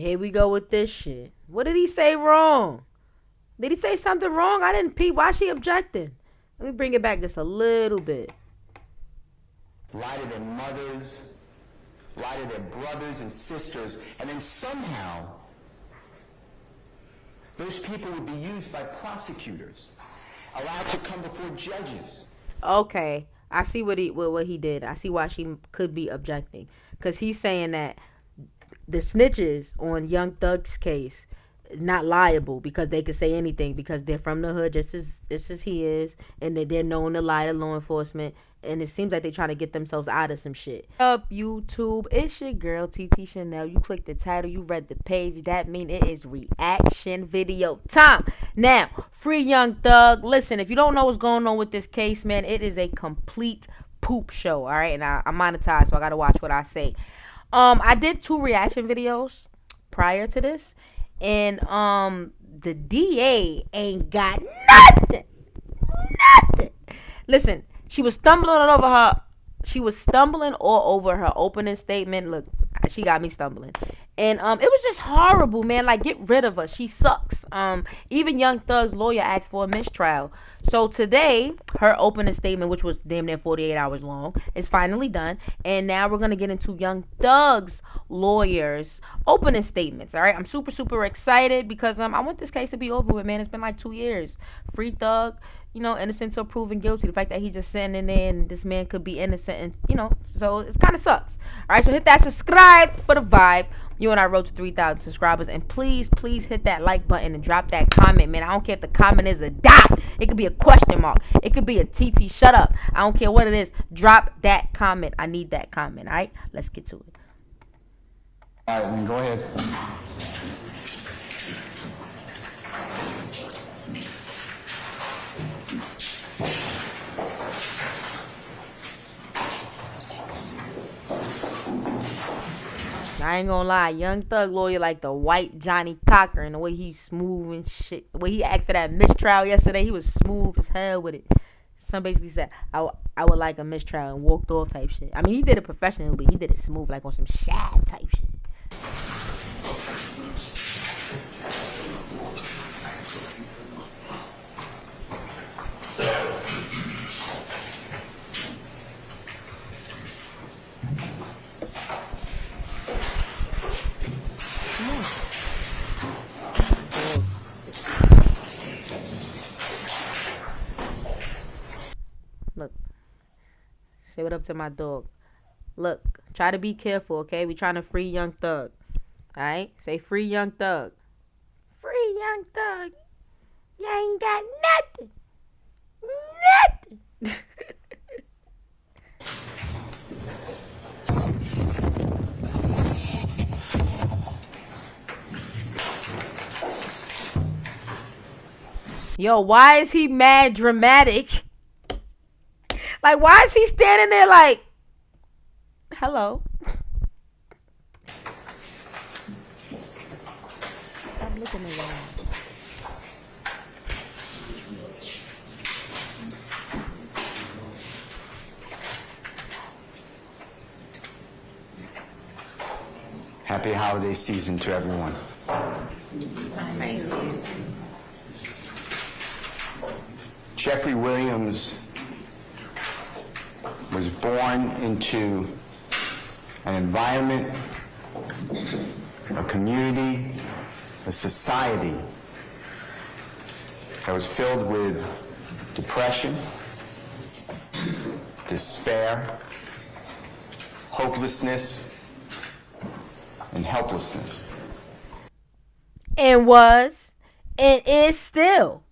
Here we go with this shit. What did he say wrong? Did he say something wrong? I didn't peep. Why is she objecting? Let me bring it back just a little bit. Lie to their mothers, lie to their brothers and sisters, and then somehow those people would be used by prosecutors, allowed to come before judges. Okay, I see what he did. I see why she could be objecting, because he's saying that the snitches on Young Thug's case not liable because they could say anything because they're from the hood just as he is, and they're known to lie to law enforcement, and it seems like they're trying to get themselves out of some shit. Up YouTube, it's your girl TT Chanel. You clicked the title, you read the page, that mean it is reaction video time. Now, free Young Thug. Listen, if you don't know what's going on with this case, man, it is a complete poop show. All right, and I'm monetized, so I gotta watch what I say. I did 2 reaction videos prior to this, and the DA ain't got nothing. Listen, she was stumbling all over her opening statement. Look, she got me stumbling. And it was just horrible, man. Like, get rid of her. She sucks. Even Young Thug's lawyer asked for a mistrial. So today, her opening statement, which was damn near 48 hours long, is finally done. And now we're going to get into Young Thug's lawyer's opening statements, all right? I'm super, super excited because I want this case to be over with, man. It's been like 2 years. Free Thug, you know, innocent till proven guilty. The fact that he's just sitting in there and this man could be innocent, and, you know, so it kind of sucks. All right, so hit that subscribe for the vibe. You and I rode to 3,000 subscribers. And please, please hit that like button and drop that comment, man. I don't care if the comment is a dot. It could be a question mark. It could be a TT shut up. I don't care what it is. Drop that comment. I need that comment, all right? Let's get to it. All right, go ahead. I ain't gonna lie, Young Thug lawyer like the white Johnny Cocker, and the way he's smooth and shit. The way he asked for that mistrial yesterday, he was smooth as hell with it. Some basically said, I would like a mistrial, and walked off type shit. I mean, he did it professionally, but he did it smooth, like on some Shad type shit. Look, say what up to my dog. Look, try to be careful, okay? We trying to free Young Thug. All right? Say free Young Thug. Free Young Thug. You ain't got nothing. Nothing. Yo, why is he mad dramatic? Like, why is he standing there like, hello? Stop looking around. Happy holiday season to everyone. Thank you. Jeffery Williams was born into an environment, a community, a society that was filled with depression, despair, hopelessness, and helplessness. And was, and is still.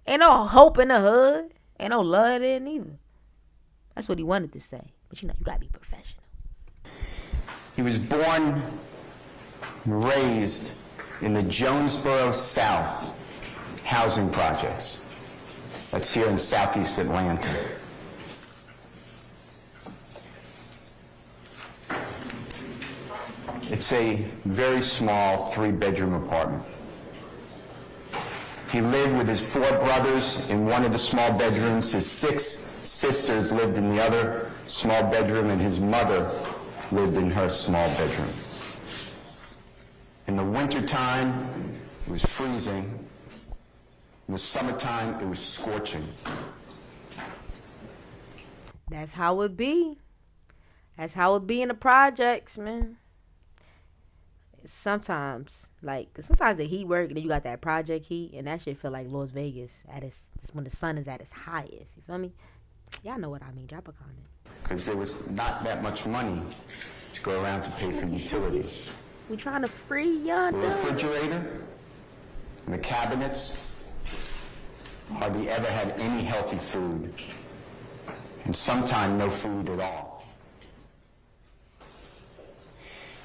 Ain't no hope in the hood. Ain't no love there neither. That's what he wanted to say. But you know, you gotta be professional. He was born and raised in the Jonesboro South housing projects. That's here in Southeast Atlanta. It's a very small 3-bedroom apartment. He lived with his 4 brothers in one of the small bedrooms. His 6 sisters lived in the other small bedroom, and his mother lived in her small bedroom. In the wintertime, it was freezing. In the summertime, it was scorching. That's how it be. That's how it be in the projects, man. Sometimes the heat work, and then you got that project heat, and that shit feel like Las Vegas when the sun is at its highest. You feel me? Y'all know what I mean. Drop a comment. Because there was not that much money to go around to pay for utilities. We trying to free y'all. The refrigerator and the cabinets hardly ever had any healthy food, and sometimes no food at all.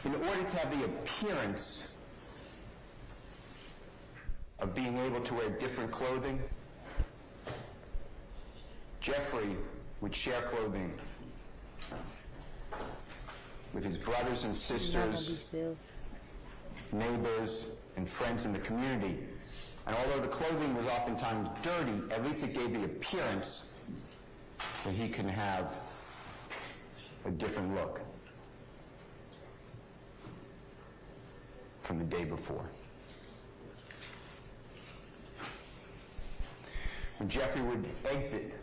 In order to have the appearance of being able to wear different clothing, Jeffrey would share clothing with his brothers and sisters, neighbors, and friends in the community. And although the clothing was oftentimes dirty, at least it gave the appearance that he can have a different look from the day before. When Jeffrey would exit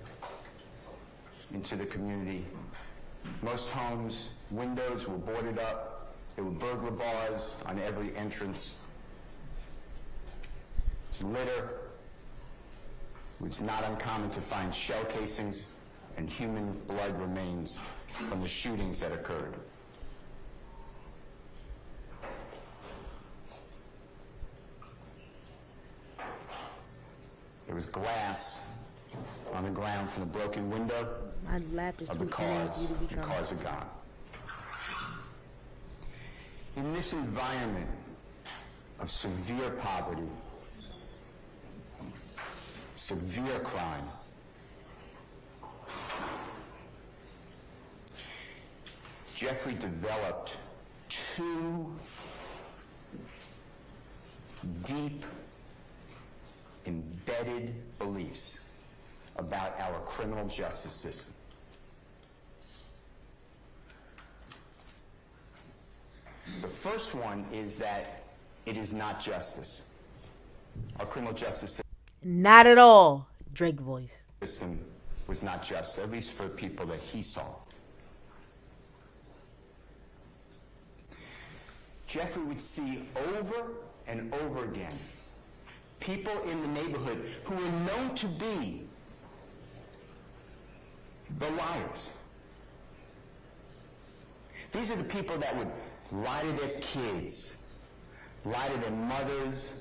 into the community, most homes' windows were boarded up. There were burglar bars on every entrance. Litter. It was not uncommon to find shell casings and human blood remains from the shootings that occurred. There was glass on the ground from the broken window of the cars. The cars are gone. In this environment of severe poverty, severe crime, Jeffrey developed two deep, embedded beliefs about our criminal justice system. The first one is that it is not justice. Our criminal justice Not at all. Drake voice. system was not just, at least for people that he saw. Jeffrey would see over and over again people in the neighborhood who were known to be the liars. These are the people that would lie to their kids, lie to their mothers,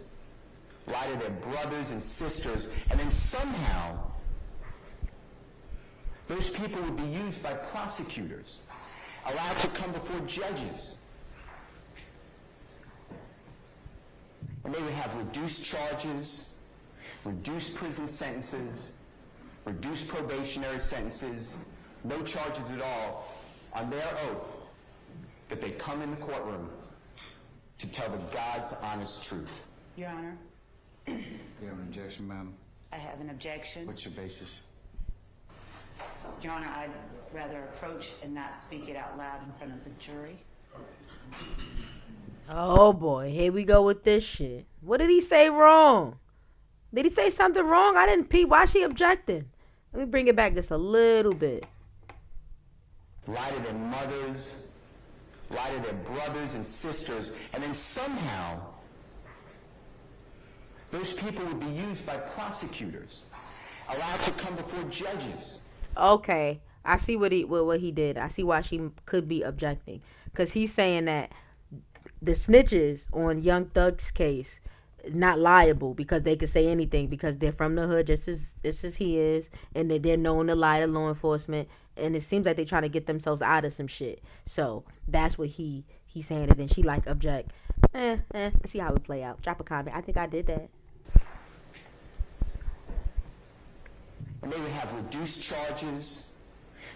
lie to their brothers and sisters, and then somehow those people would be used by prosecutors, allowed to come before judges. And they would have reduced charges, reduced prison sentences, reduced probationary sentences, no charges at all, on their oath that they come in the courtroom to tell the God's honest truth. Your Honor, You have an objection, ma'am? I have an objection. What's your basis? Your Honor, I'd rather approach and not speak it out loud in front of the jury. Oh boy, here we go with this shit. What did he say wrong? Did he say something wrong? I didn't peep. Why is she objecting? Let me bring it back just a little bit. Lie to their mothers, lie to their brothers and sisters, and then somehow those people would be used by prosecutors, allowed to come before judges. Okay, I see what he did. I see why she could be objecting, because he's saying that the snitches on Young Thug's case not liable because they could say anything because they're from the hood just as he is, and they're known to lie to law enforcement, and it seems like they're trying to get themselves out of some shit. So that's what he's saying, and then she like object. Let's see how it play out. Drop a comment. I think I did that. And they would have reduced charges,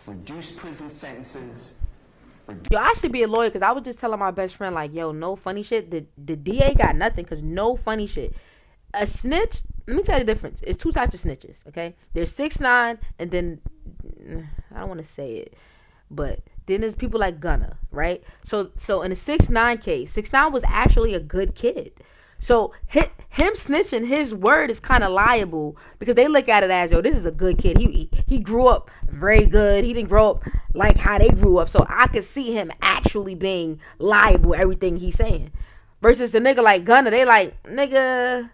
reduced prison sentences. Yo, I should be a lawyer, because I was just telling my best friend, like, yo, no funny shit. The DA got nothing, because no funny shit. A snitch, let me tell you the difference. It's two types of snitches, okay? There's 6ix9ine, and then, I don't want to say it, but Then there's people like Gunna, right? So in the 6ix9ine case, 6ix9ine was actually a good kid. So him snitching, his word is kind of liable because they look at it as, yo, this is a good kid. He grew up very good. He didn't grow up like how they grew up. So I could see him actually being liable everything he's saying. Versus the nigga like Gunna, they like, nigga,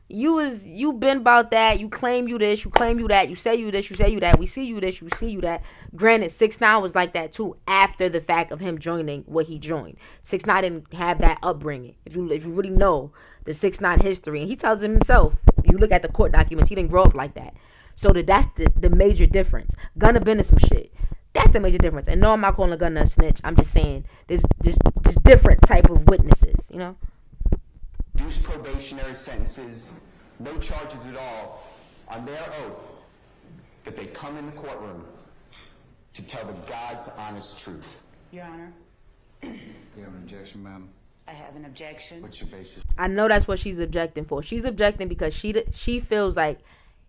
you been about that. You claim you this, you claim you that. You say you this, you say you that. We see you this, you see you that. Granted, 6ix9ine was like that too after the fact of him joining what he joined. 6ix9ine didn't have that upbringing. If you really know the 6ix9ine history, and he tells himself, you look at the court documents, he didn't grow up like that. So that's the major difference. Gunna been in some shit. That's the major difference. And no, I'm not calling Gunna a snitch. I'm just saying there's different type of witnesses, you know? Reduced probationary sentences, no charges at all, on their oath that they come in the courtroom to tell the God's honest truth. Your Honor, You have an objection, ma'am? I have an objection. What's your basis? I know that's what she's objecting for. She's objecting because she feels like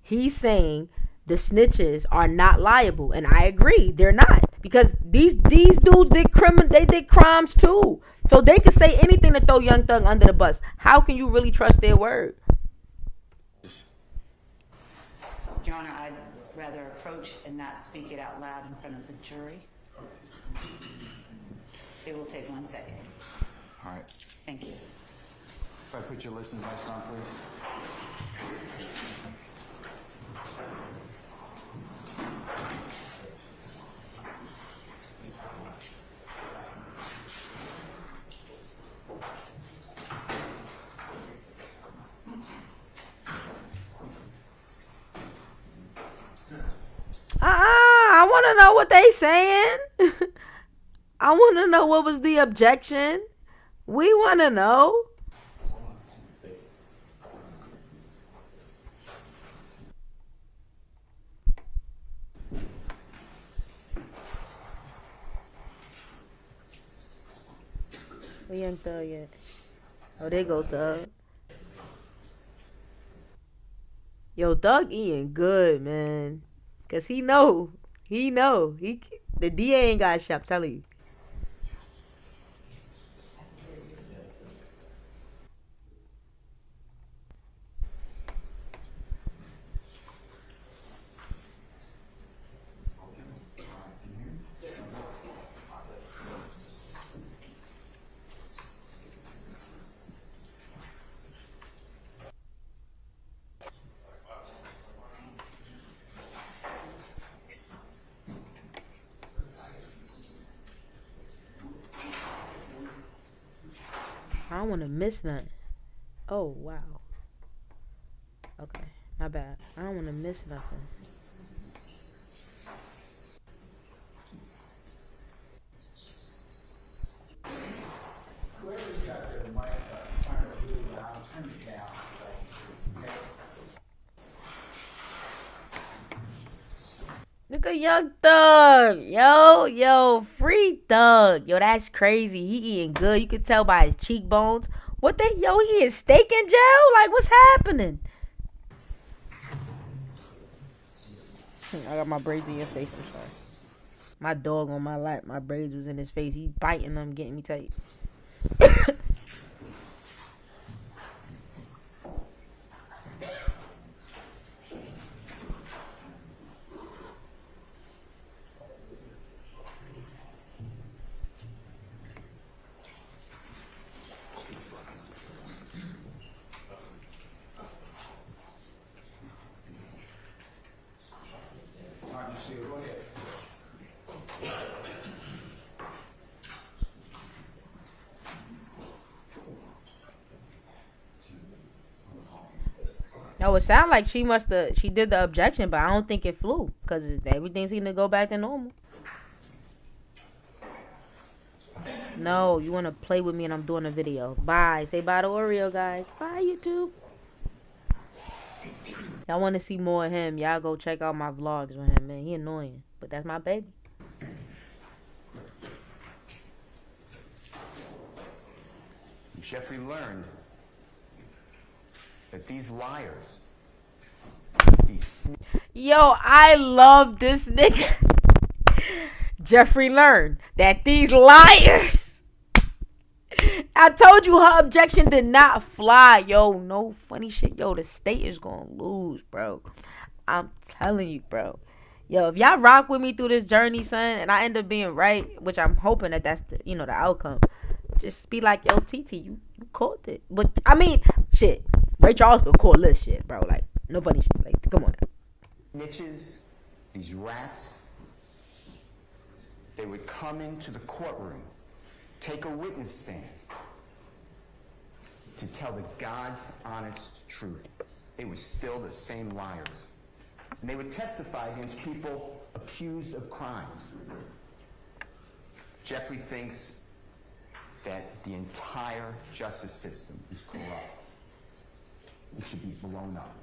he's saying the snitches are not liable, and I agree, they're not, because these dudes did crimes too, so they could say anything to throw Young Thug under the bus. How can you really trust their word? Your Honor, I'd rather approach and not speak it out loud in front of the jury. It will take 1 second. All right. Thank you. If I put your license device on, please. I want to know what they saying. I want to know what was the objection. We want to know. Where Young Thug at? Oh, there go Thug. Yo, Thug eating good, man. Cause he know. The DA ain't got shit, I'm telling you. I don't want to miss nothing. Oh, wow. Okay, my bad. I don't want to miss nothing. Whoever's got their mic up, turn it really loud, turn it down. Okay. Look at Young Thug. Yo, free Thug. Yo, that's crazy. He eating good. You can tell by his cheekbones. He eating steak in jail? Like, what's happening? I got my braids in your face. I'm sorry. My dog on my lap. My braids was in his face. He biting them, getting me tight. All right, Michelle, go ahead. Oh, it sounded like she did the objection, but I don't think it flew because everything seemed to go back to normal. No, you want to play with me and I'm doing a video. Bye. Say bye to Oreo, guys. Bye, YouTube. Y'all want to see more of him, y'all go check out my vlogs with him, man. He annoying, but that's my baby. Jeffrey learned that these liars, these Yo, I love this nigga. Jeffrey learned that these liars. I told you her objection did not fly. Yo, no funny shit. Yo, the state is gonna lose, bro. I'm telling you, bro. Yo, if y'all rock with me through this journey, son, and I end up being right, which I'm hoping that that's the the outcome. Just be like, yo, TT, you caught it. But I mean, shit, Ray Charles could call this shit, bro. Like, no funny shit. Like, come on. Snitches, these rats, they would come into the courtroom, take a witness stand to tell the God's honest truth. They were still the same liars. And they would testify against people accused of crimes. Jeffrey thinks that the entire justice system is corrupt. It should be blown up.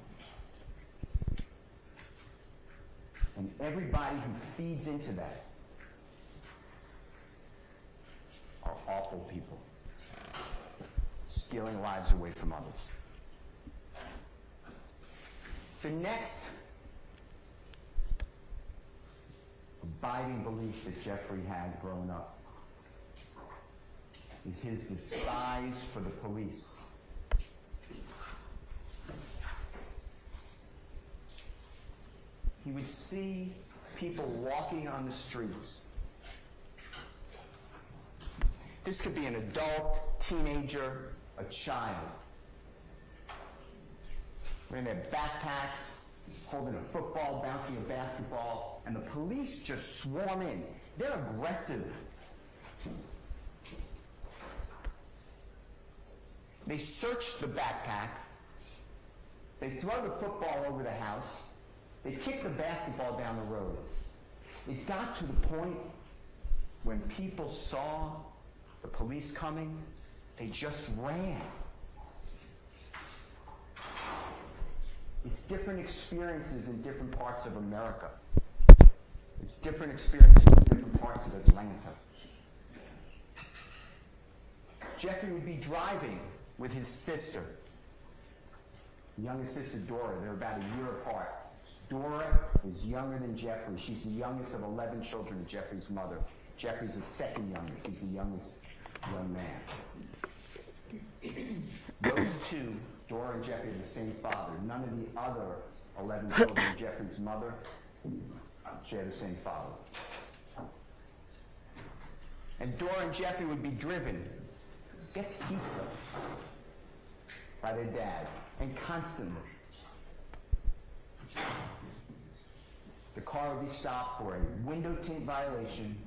And everybody who feeds into that are awful people, stealing lives away from others. The next abiding belief that Jeffrey had growing up is his despise for the police. He would see people walking on the streets. This could be an adult, teenager, a child. Wearing their backpacks, holding a football, bouncing a basketball, and the police just swarm in. They're aggressive. They search the backpack. They throw the football over the house. They kick the basketball down the road. It got to the point when people saw the police coming, they just ran. It's different experiences in different parts of America. It's different experiences in different parts of Atlanta. Jeffrey would be driving with his sister, youngest sister Dora. They're about a year apart. Dora is younger than Jeffrey. She's the youngest of 11 children of Jeffrey's mother. Jeffrey's the second youngest. He's the youngest young man. Those two, Dora and Jeffrey, are the same father. None of the other 11 children of Jeffrey's mother share the same father. And Dora and Jeffrey would be driven, get pizza, by their dad, and constantly. The car would be stopped for a window tint violation,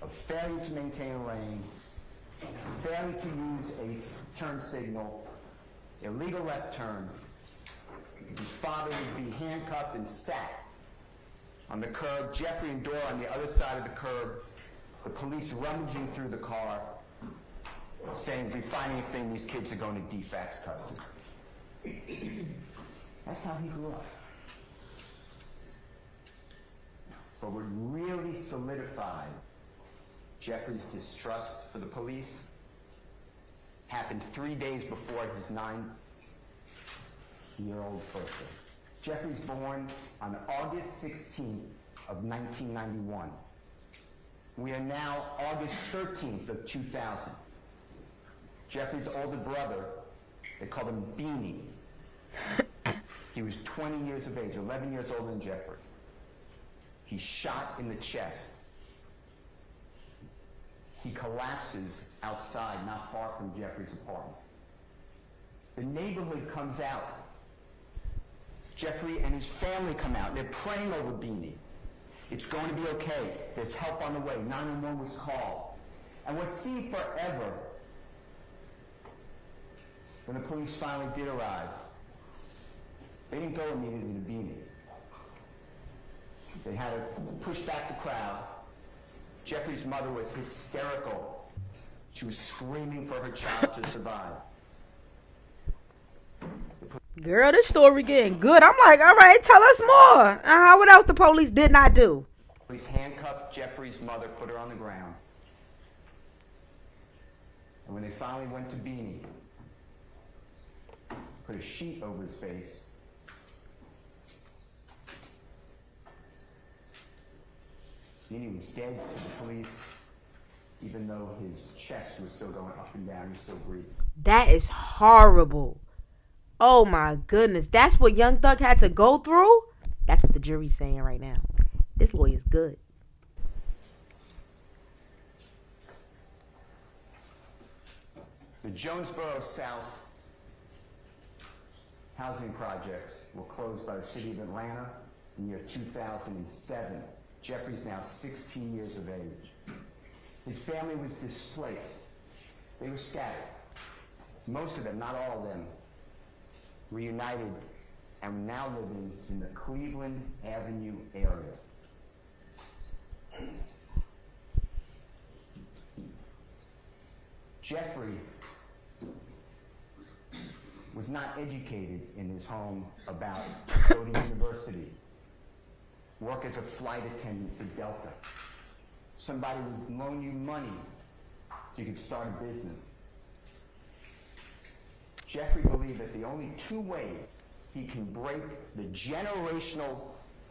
a failure to maintain a lane, failure to use a turn signal, illegal left turn. His father would be handcuffed and sat on the curb, Jeffrey and Dora on the other side of the curb, the police rummaging through the car, saying, if we find anything, these kids are going to DFACS custody. That's how he grew up. But what really solidified Jeffrey's distrust for the police happened 3 days before his 9-year-old birthday. Jeffrey's born on August 16th of 1991. We are now August 13th of 2000. Jeffrey's older brother, they called him Beanie. He was 20 years of age, 11 years older than Jeffrey. He's shot in the chest. He collapses outside, not far from Jeffrey's apartment. The neighborhood comes out. Jeffrey and his family come out. They're praying over Beanie. It's going to be okay. There's help on the way. 911 was called. And what seemed forever, when the police finally did arrive, they didn't go immediately to Beanie. They had to push back the crowd. Jeffrey's mother was hysterical. She was screaming for her child to survive. Girl, this story getting good. I'm like, all right, tell us more. What else the police did not do? Police handcuffed Jeffrey's mother, put her on the ground. And when they finally went to Beanie, put a sheet over his face. meaning he was dead to the police, even though his chest was still going up and down, he still breathing. That is horrible. Oh my goodness. That's what Young Thug had to go through? That's what the jury's saying right now. This lawyer's good. The Jonesboro South housing projects were closed by the city of Atlanta in the year 2007. Jeffrey's now 16 years of age. His family was displaced. They were scattered. Most of them, not all of them, reunited and now living in the Cleveland Avenue area. Jeffrey was not educated in his home about go to university, work as a flight attendant for Delta. Somebody would loan you money so you could start a business. Jeffrey believed that the only two ways he can break the generational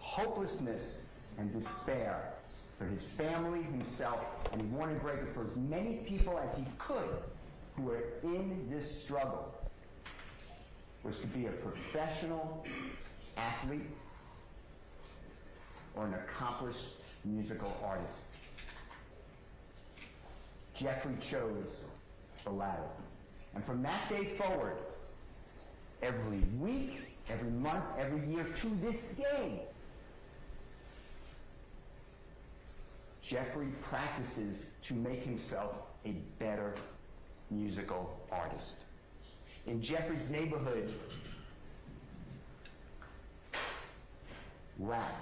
hopelessness and despair for his family, himself, and he wanted to break it for as many people as he could who were in this struggle, was to be a professional athlete or an accomplished musical artist. Jeffrey chose the latter. And from that day forward, every week, every month, every year, to this day, Jeffrey practices to make himself a better musical artist. In Jeffrey's neighborhood, rap,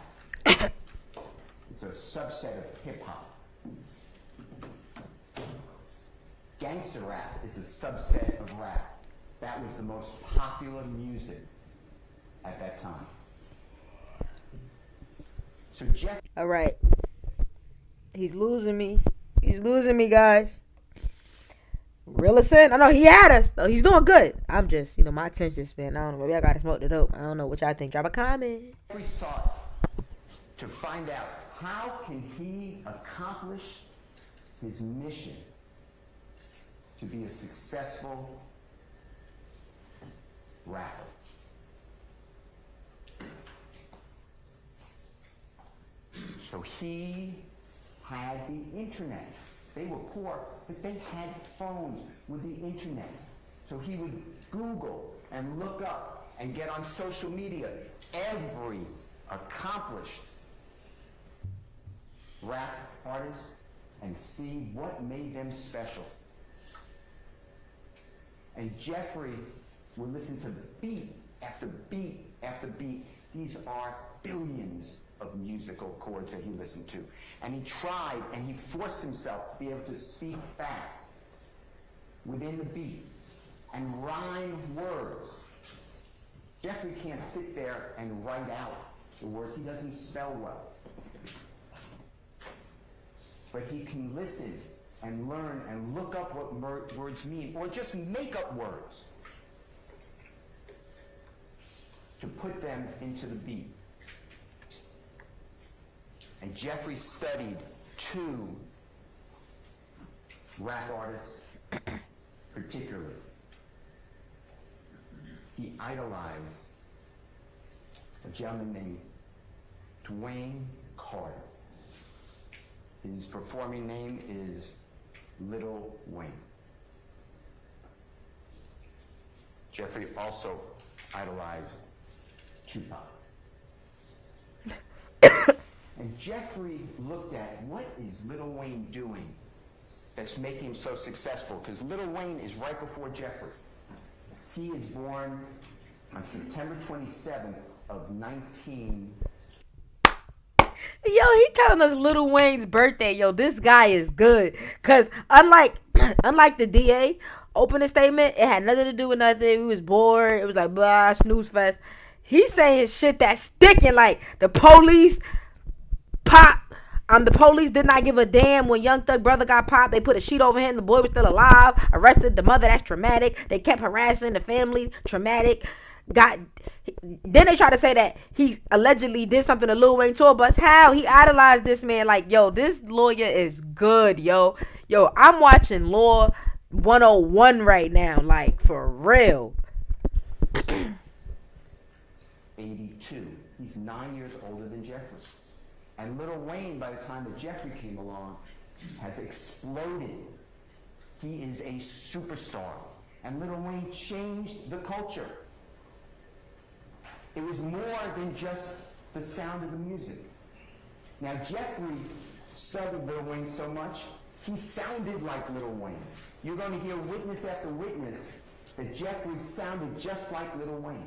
it's a subset of hip-hop. Gangster rap is a subset of rap. That was the most popular music at that time. So Jeff... All right. He's losing me. He's losing me, guys. Realison? I know he had us, though. He's doing good. I'm just, my attention span. I don't know. Maybe I got to smoke the dope. I don't know what y'all think. Drop a comment. Jeffrey sought to find out how can he accomplish his mission to be a successful rapper. So he had the internet. They were poor, but they had phones with the internet. So he would Google and look up and get on social media every accomplished rap artist and see what made them special. And Jeffrey would listen to beat after beat after beat. These are billions of musical chords that he listened to. And he tried and he forced himself to be able to speak fast within the beat and rhyme words. Jeffrey can't sit there and write out the words. He doesn't spell well. But he can listen and learn and look up what words mean, or just make up words to put them into the beat. And Jeffrey studied two rap artists particularly. He idolized a gentleman named Dwayne Carter. His performing name is Little Wayne. Jeffrey also idolized Tupac. And Jeffrey looked at what is Little Wayne doing that's making him so successful, because Little Wayne is right before Jeffrey. He is born on September 27th of 19... Yo, he telling us Lil Wayne's birthday. Yo, this guy is good. Cause unlike the DA opening statement, it had nothing to do with nothing. We was bored. It was like blah, snooze fest. He's saying shit that's sticking, like the police pop. The police did not give a damn when Young Thug brother got popped. They put a sheet over him. The boy was still alive. Arrested the mother. That's traumatic. They kept harassing the family. Traumatic. got. Then they try to say that he allegedly did something to Lil Wayne tour bus. How he idolized this man? Like, yo, this lawyer is good, yo. Yo, I'm watching Law 101 right now, like for real. 82. He's 9 years older than Jeffrey. And Lil Wayne, by the time that Jeffrey came along, has exploded. He is a superstar. And Lil Wayne changed the culture. It was more than just the sound of the music. Now, Jeffrey studied Lil Wayne so much, he sounded like Lil Wayne. You're going to hear witness after witness that Jeffrey sounded just like Lil Wayne.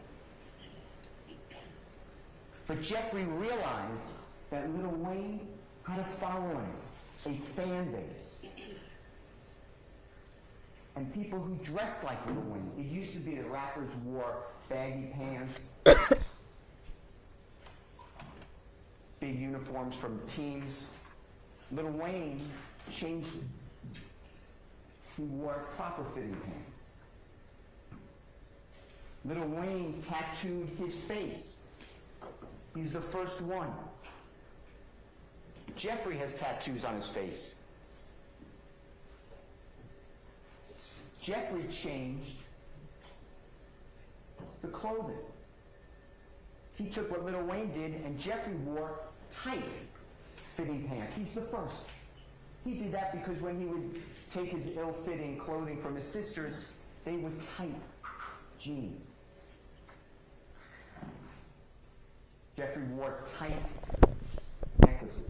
But Jeffrey realized that Lil Wayne had a following, a fan base, and people who dressed like Lil Wayne. It used to be that rappers wore baggy pants, big uniforms from teams. Lil Wayne changed it. He wore proper fitting pants. Lil Wayne tattooed his face. He's the first one. Jeffrey has tattoos on his face. Jeffrey changed the clothing. He took what Lil Wayne did, and Jeffrey wore tight fitting pants. He's the first. He did that because when he would take his ill-fitting clothing from his sisters, they were tight jeans. Jeffrey wore tight necklaces.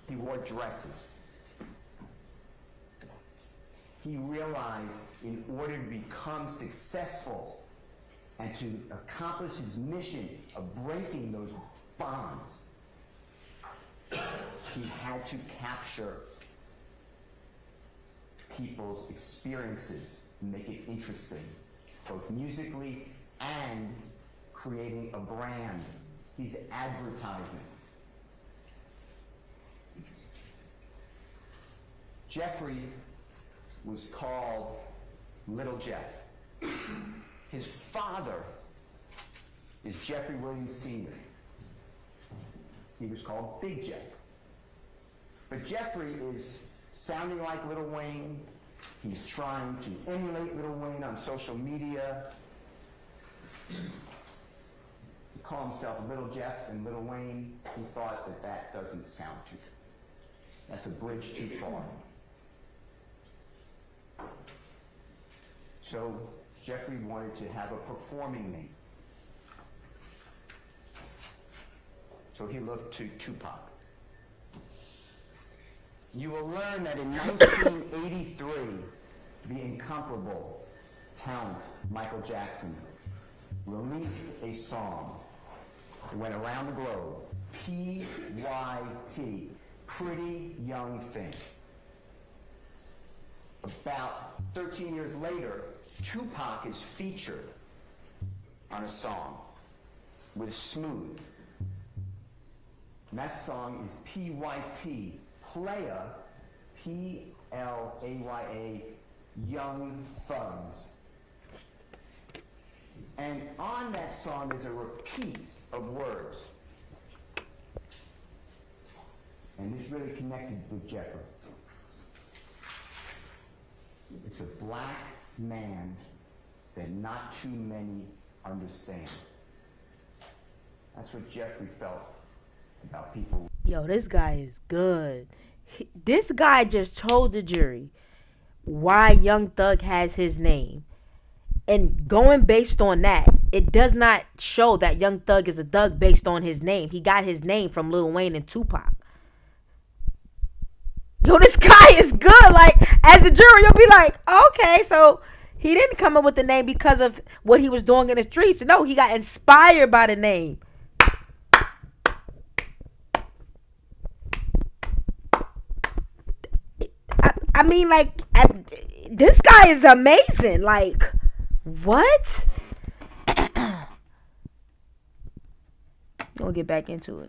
He wore dresses. He realized in order to become successful and to accomplish his mission of breaking those bonds, he had to capture people's experiences and make it interesting, both musically and creating a brand. He's advertising. Jeffrey was called Little Jeff. His father is Jeffrey Williams Sr. He was called Big Jeff. But Jeffrey is sounding like Lil Wayne. He's trying to emulate Lil Wayne on social media. To call himself Little Jeff and Lil Wayne, he thought that that doesn't sound too good. That's a bridge too far. So Jeffrey wanted to have a performing name. So he looked to Tupac. You will learn that in 1983, the incomparable talent Michael Jackson released a song that went around the globe, P.Y.T., Pretty Young Thing. About 13 years later, Tupac is featured on a song with Smooth. And that song is P.Y.T., Playa, P-L-A-Y-A, Young Thugs. And on that song is a repeat of words. And this really connected with Jeffrey. It's a black man that not too many understand. That's what Jeffrey felt about people. Yo, this guy is good. This guy just told the jury why Young Thug has his name. And going based on that, it does not show that Young Thug is a thug based on his name. He got his name from Lil Wayne and Tupac. Yo, this guy is good. Like, as a jury, you'll be like, okay, so he didn't come up with the name because of what he was doing in the streets. No, he got inspired by the name. I mean, like, this guy is amazing. Like, what? We'll get back into it.